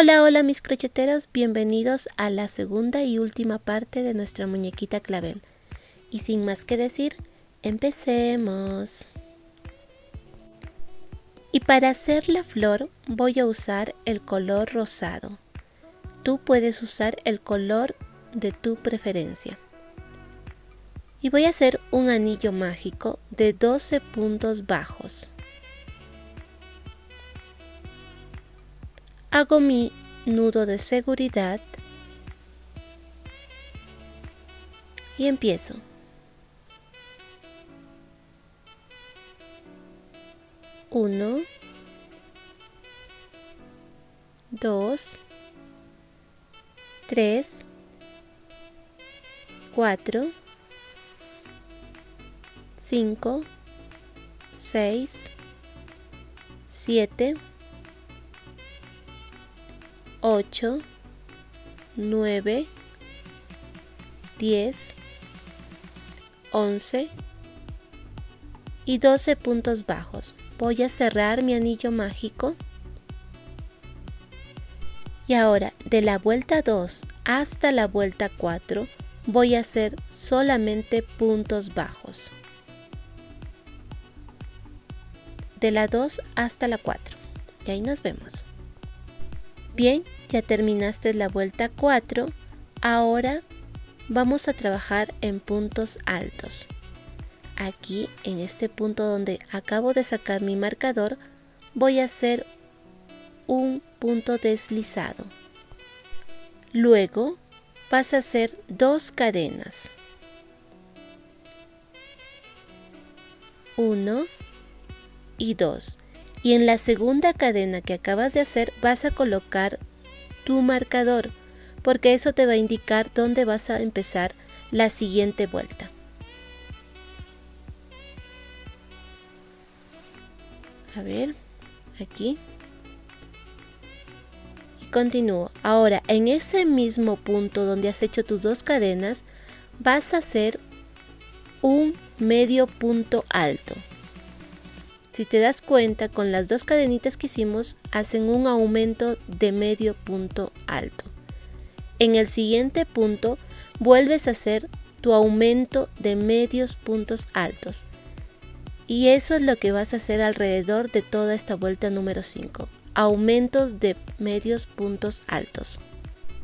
Hola, hola mis crocheteros, bienvenidos a la segunda y última parte de nuestra muñequita clavel. Y sin más que decir, empecemos. Y para hacer la flor voy a usar el color rosado. Tú puedes usar el color de tu preferencia. Y voy a hacer un anillo mágico de 12 puntos bajos. Hago mi nudo de seguridad y empiezo. Uno, 2, 3, 4, 5, 6, 7, 8, 9, 10, 11 y 12 puntos bajos. Voy a cerrar mi anillo mágico. Y ahora de la vuelta 2 hasta la vuelta 4 voy a hacer solamente puntos bajos. De la 2 hasta la 4. Y ahí nos vemos. Bien, ya terminaste la vuelta 4. Ahora vamos a trabajar en puntos altos. Aquí en este punto donde acabo de sacar mi marcador voy a hacer un punto deslizado. Luego vas a hacer 2 cadenas. 1 y 2. Y en la segunda cadena que acabas de hacer vas a colocar tu marcador, porque eso te va a indicar dónde vas a empezar la siguiente vuelta. A ver, aquí. Y continúo. Ahora, en ese mismo punto donde has hecho tus 2 cadenas, vas a hacer un medio punto alto. Si te das cuenta, con las 2 cadenitas que hicimos, hacen un aumento de medio punto alto. En el siguiente punto, vuelves a hacer tu aumento de medios puntos altos. Y eso es lo que vas a hacer alrededor de toda esta vuelta número 5. Aumentos de medios puntos altos.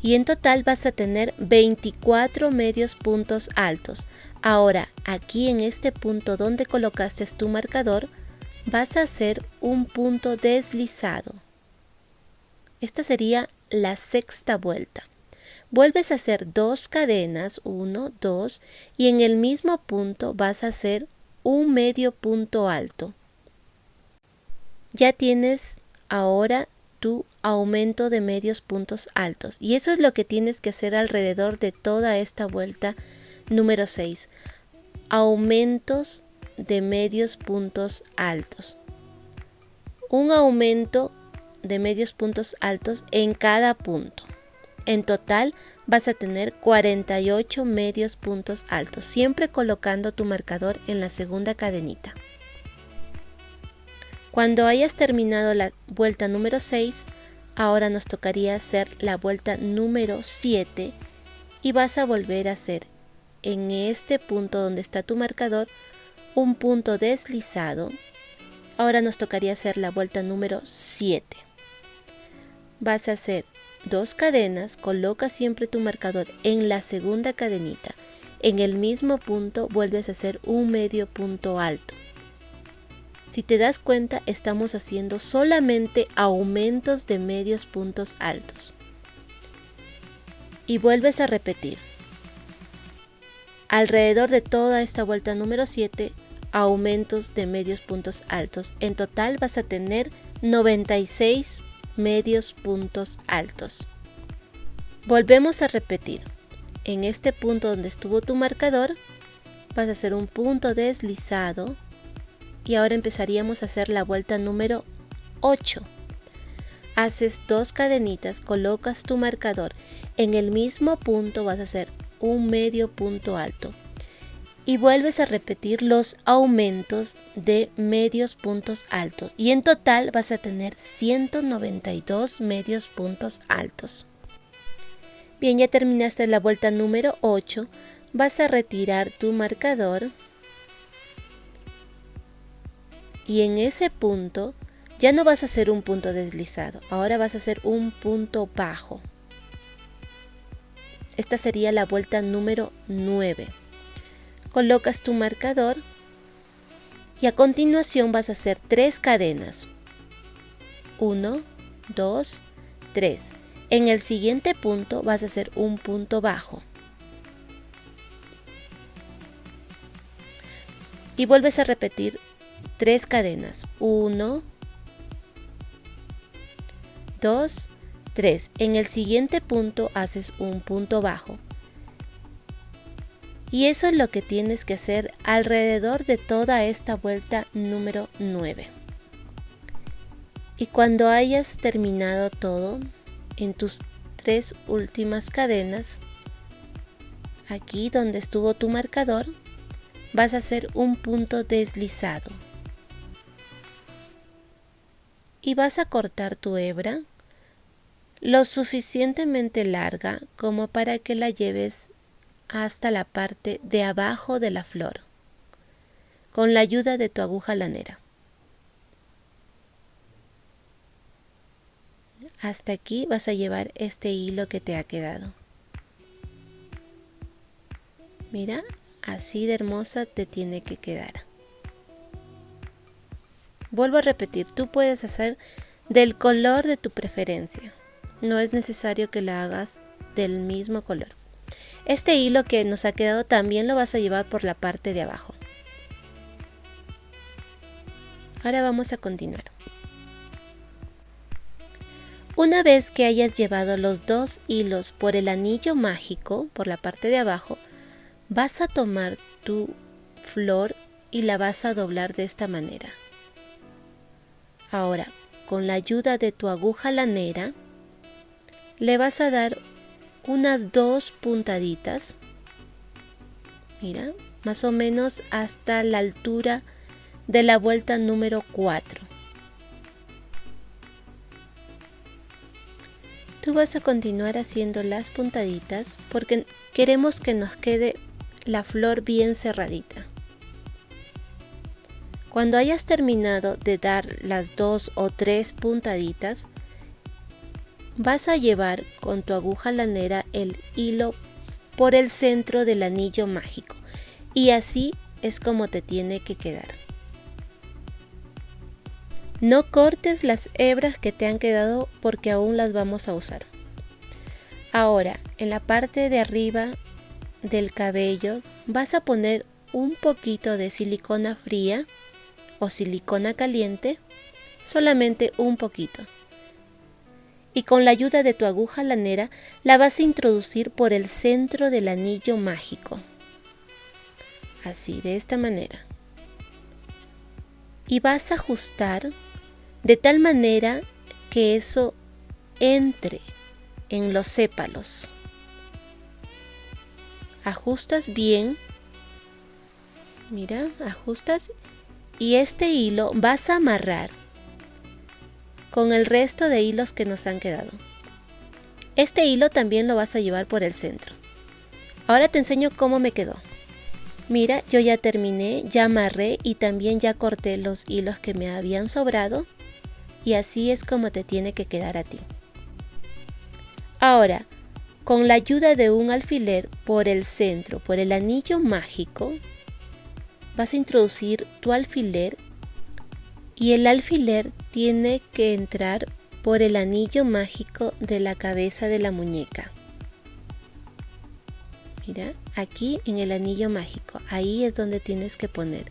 Y en total vas a tener 24 medios puntos altos. Ahora, aquí en este punto donde colocaste tu marcador, vas a hacer un punto deslizado. Esta sería la sexta vuelta. Vuelves a hacer 2 cadenas, 1, 2, y en el mismo punto vas a hacer un medio punto alto. Ya tienes ahora tu aumento de medios puntos altos, y eso es lo que tienes que hacer alrededor de toda esta vuelta número 6. Aumentos de medios puntos altos. Un aumento de medios puntos altos en cada punto. En total vas a tener 48 medios puntos altos, siempre colocando tu marcador en la segunda cadenita. Cuando hayas terminado la vuelta número 6, ahora nos tocaría hacer la vuelta número 7 y vas a volver a hacer en este punto donde está tu marcador un punto deslizado. Ahora nos tocaría hacer la vuelta número 7. Vas a hacer 2 cadenas, coloca siempre tu marcador en la segunda cadenita. En el mismo punto vuelves a hacer un medio punto alto. Si te das cuenta, estamos haciendo solamente aumentos de medios puntos altos. Y vuelves a repetir. Alrededor de toda esta vuelta número 7, aumentos de medios puntos altos. En total vas a tener 96 medios puntos altos. Volvemos a repetir. En este punto donde estuvo tu marcador, vas a hacer un punto deslizado y ahora empezaríamos a hacer la vuelta número 8. Haces 2 cadenitas, colocas tu marcador. En el mismo punto vas a hacer un medio punto alto. y vuelves a repetir los aumentos de medios puntos altos y en total vas a tener 192 medios puntos altos. Bien, ya terminaste la vuelta número 8, vas a retirar tu marcador y en ese punto ya no vas a hacer un punto deslizado, ahora vas a hacer un punto bajo. Esta sería la vuelta número 9. Colocas tu marcador y a continuación vas a hacer 3 cadenas. 1, 2, 3. En el siguiente punto vas a hacer un punto bajo. Y vuelves a repetir 3 cadenas. 1, 2, 3. En el siguiente punto haces un punto bajo. Y eso es lo que tienes que hacer alrededor de toda esta vuelta número 9. Y cuando hayas terminado todo, en tus 3 últimas cadenas, aquí donde estuvo tu marcador, vas a hacer un punto deslizado. Y vas a cortar tu hebra lo suficientemente larga como para que la lleves hasta la parte de abajo de la flor, con la ayuda de tu aguja lanera. Hasta aquí vas a llevar este hilo que te ha quedado. Mira, así de hermosa te tiene que quedar. Vuelvo a repetir, tú puedes hacer del color de tu preferencia. No es necesario que la hagas del mismo color. Este hilo que nos ha quedado también lo vas a llevar por la parte de abajo. Ahora vamos a continuar. Una vez que hayas llevado los 2 hilos por el anillo mágico, por la parte de abajo, vas a tomar tu flor y la vas a doblar de esta manera. Ahora, con la ayuda de tu aguja lanera, le vas a dar unas 2 puntaditas, mira, más o menos hasta la altura de la vuelta número 4. Tú vas a continuar haciendo las puntaditas porque queremos que nos quede la flor bien cerradita. Cuando hayas terminado de dar las 2 o 3 puntaditas, vas a llevar con tu aguja lanera el hilo por el centro del anillo mágico y así es como te tiene que quedar. No cortes las hebras que te han quedado porque aún las vamos a usar. Ahora, en la parte de arriba del cabello vas a poner un poquito de silicona fría o silicona caliente, solamente un poquito. Y con la ayuda de tu aguja lanera la vas a introducir por el centro del anillo mágico. Así, de esta manera. Y vas a ajustar de tal manera que eso entre en los sépalos. Ajustas bien. Mira, ajustas y este hilo vas a amarrar con el resto de hilos que nos han quedado. Este hilo también lo vas a llevar por el centro. Ahora te enseño cómo me quedó. Mira, yo ya terminé, ya amarré y también ya corté los hilos que me habían sobrado y así es como te tiene que quedar a ti. Ahora, con la ayuda de un alfiler por el centro, por el anillo mágico, vas a introducir tu alfiler y el alfiler tiene que entrar por el anillo mágico de la cabeza de la muñeca. Mira, aquí en el anillo mágico, ahí es donde tienes que poner.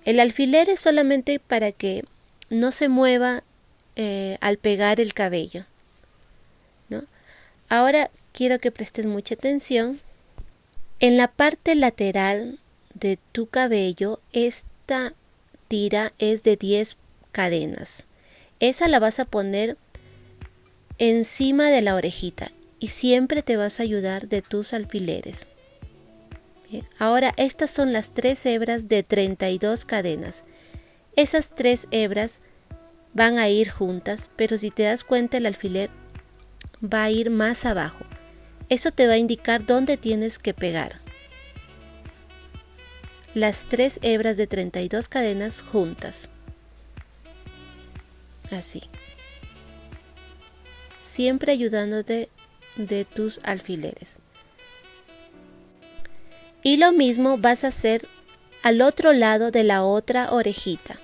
El alfiler es solamente para que no se mueva al pegar el cabello, ¿no? Ahora quiero que prestes mucha atención. En la parte lateral de tu cabello, esta tira es de 10 cadenas. Esa la vas a poner encima de la orejita y siempre te vas a ayudar de tus alfileres. Bien, ahora estas son las 3 hebras de 32 cadenas. Esas 3 hebras van a ir juntas, pero si te das cuenta el alfiler va a ir más abajo. Eso te va a indicar dónde tienes que pegar. Las 3 hebras de 32 cadenas juntas. Así. Siempre ayudándote de tus alfileres. Y lo mismo vas a hacer al otro lado de la otra orejita.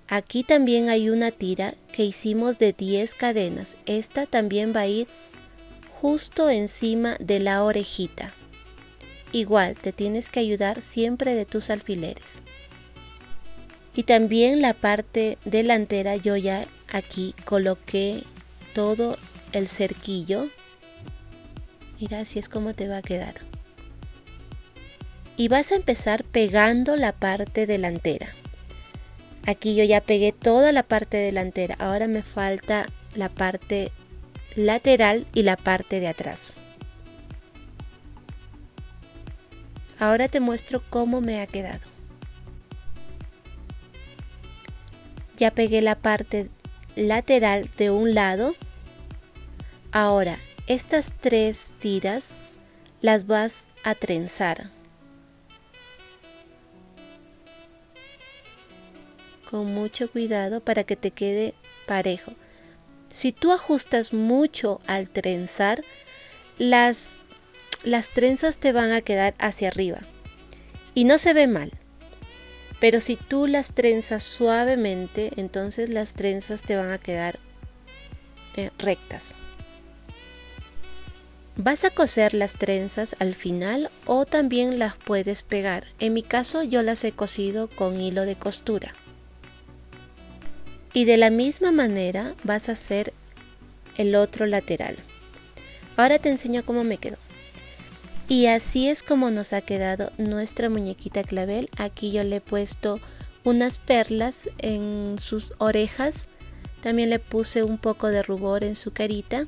Aquí también hay una tira que hicimos de 10 cadenas. Esta también va a ir justo encima de la orejita. Igual te tienes que ayudar siempre de tus alfileres. Y también la parte delantera yo ya aquí coloqué todo el cerquillo. Mira, así es como te va a quedar. Y vas a empezar pegando la parte delantera. Aquí yo ya pegué toda la parte delantera. Ahora me falta la parte lateral y la parte de atrás. Ahora te muestro cómo me ha quedado. Ya pegué la parte lateral de un lado. Ahora estas 3 tiras las vas a trenzar. Con mucho cuidado para que te quede parejo. Si tú ajustas mucho al trenzar, las trenzas te van a quedar hacia arriba y no se ve mal. Pero si tú las trenzas suavemente, entonces las trenzas te van a quedar rectas. Vas a coser las trenzas al final o también las puedes pegar. En mi caso yo las he cosido con hilo de costura. Y de la misma manera vas a hacer el otro lateral. Ahora te enseño cómo me quedó. Y así es como nos ha quedado nuestra muñequita clavel. Aquí yo le he puesto unas perlas en sus orejas. También le puse un poco de rubor en su carita.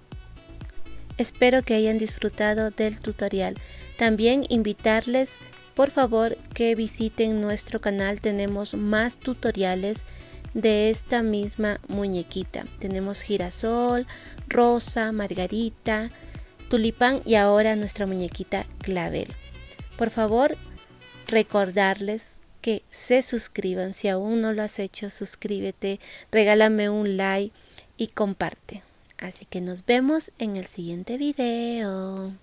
Espero que hayan disfrutado del tutorial. También invitarles, por favor, que visiten nuestro canal. Tenemos más tutoriales de esta misma muñequita. Tenemos girasol, rosa, margarita, tulipán y ahora nuestra muñequita clavel. Por favor, recordarles que se suscriban. Si aún no lo has hecho, suscríbete, regálame un like y comparte. Así que nos vemos en el siguiente video.